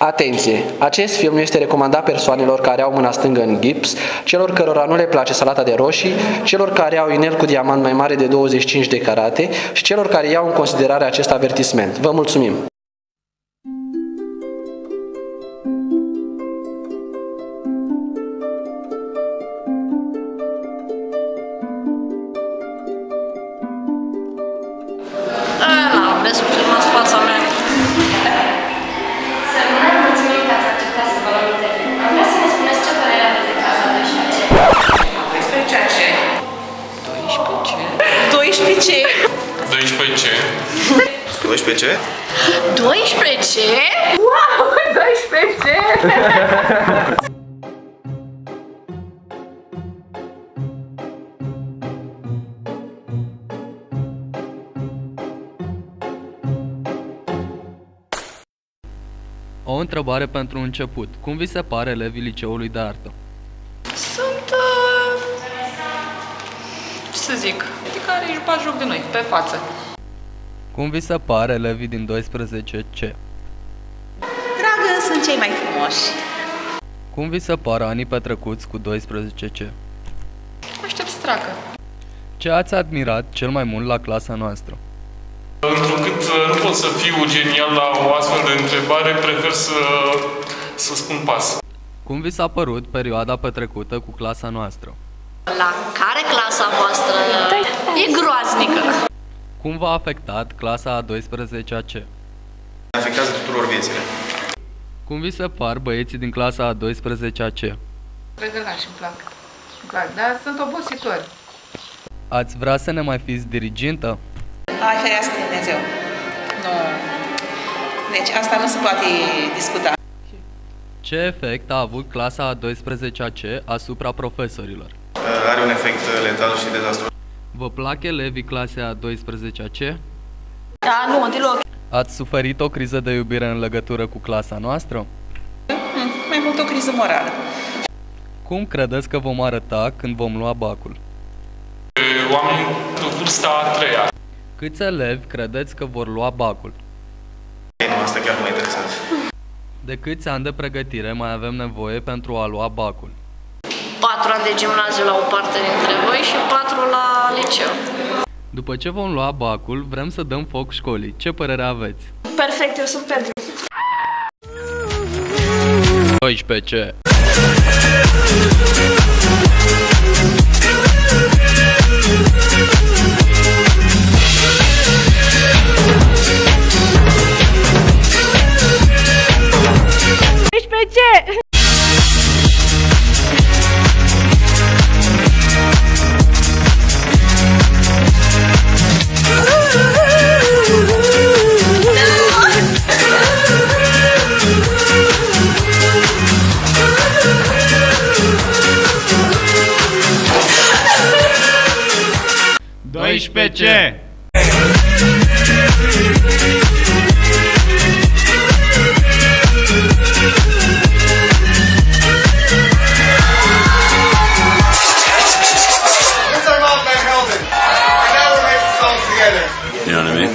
Atenție! Acest film nu este recomandat persoanelor care au mâna stângă în gips, celor cărora nu le place salata de roșii, celor care au inel cu diamant mai mare de 25 de carate și celor care iau în considerare acest avertisment. Vă mulțumim! Vreți să filmați fața mea? Să nu ne mulțumim că ați acceptat să vă luăm interviu. Am vrea să ne spuneți ce părere aveți de clasa 12C. 12C? 12C? 12C? 12C? Wow! 12C! O întrebare pentru început. Cum vi se pare elevii liceului de artă? Sunt, ce să zic, care își bat joc de noi, pe față. Cum vi se pare elevii din 12C? Dragă, sunt cei mai frumoși. Cum vi se pare anii petrecuți cu 12C? Aștept să treacă. Ce ați admirat cel mai mult la clasa noastră? Întrucât nu pot să fiu genial la o astfel de întrebare, prefer să spun pas. Cum vi s-a părut perioada petrecută cu clasa noastră? La care clasa voastră e groaznică? Cum v-a afectat clasa a 12C? Afectează tuturor viețile. Cum vi se par băieții din clasa a 12C? Drăgălași, îmi plac, dar sunt obositori. Ați vrea să ne mai fiți dirigintă? Ai ferească Dumnezeu. Nu. Deci asta nu se poate discuta. Ce efect a avut clasa a 12C asupra profesorilor? Are un efect letal și dezastruos. Vă plac elevii clasei a 12C? Da, nu, deloc. Ați suferit o criză de iubire în legătură cu clasa noastră? Mai mult o criză morală. Cum credeți că vom arăta când vom lua bacul? Oameni de vârsta a treia. Câți elevi credeți că vor lua bacul? Nu, asta chiar nu mă interesează. De câți ani de pregătire mai avem nevoie pentru a lua bacul? 4 ani de gimnaziu la o parte dintre voi și 4 la liceu. După ce vom lua bacul, vrem să dăm foc școlii. Ce părere aveți? Perfect, eu sunt pentru. 12C. You know what I mean?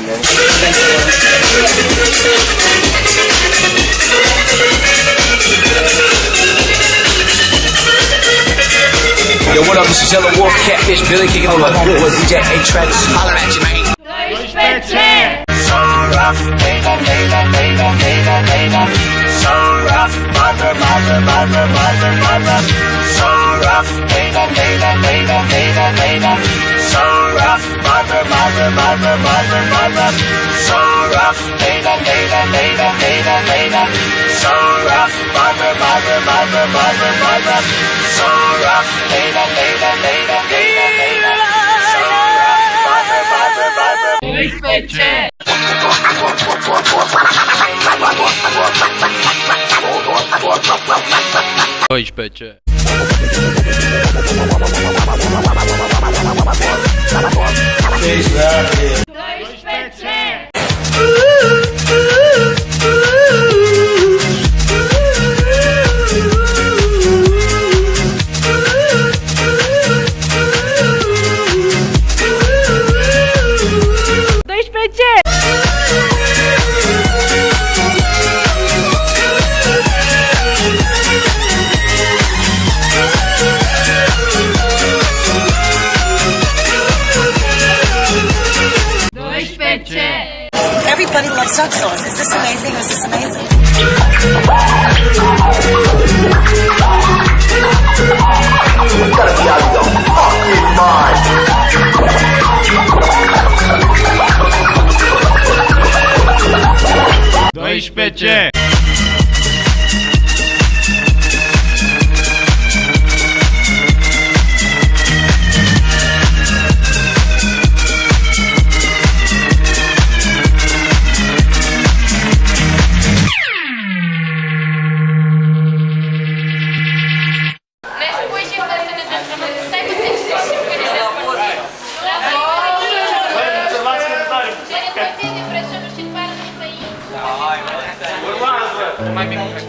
Yo, what up? This is Yellow Wolf, Catfish, Billy kicking on the hood with DJ A-Track. Holler at you, man. 12C! So rough, baby, baby, baby, baby, baby. So rough, mother, mother, mother, mother, mother. So rough, baby, baby, baby, baby, baby. So rough, mother, mother, mother, mother, mother. So rough, baby, baby, baby, baby, baby. So rough, mother, mother, mother, mother, mother. So rough, baby, baby, baby, baby, baby. So rough, mother, mother, mother. 12C! Mai mic.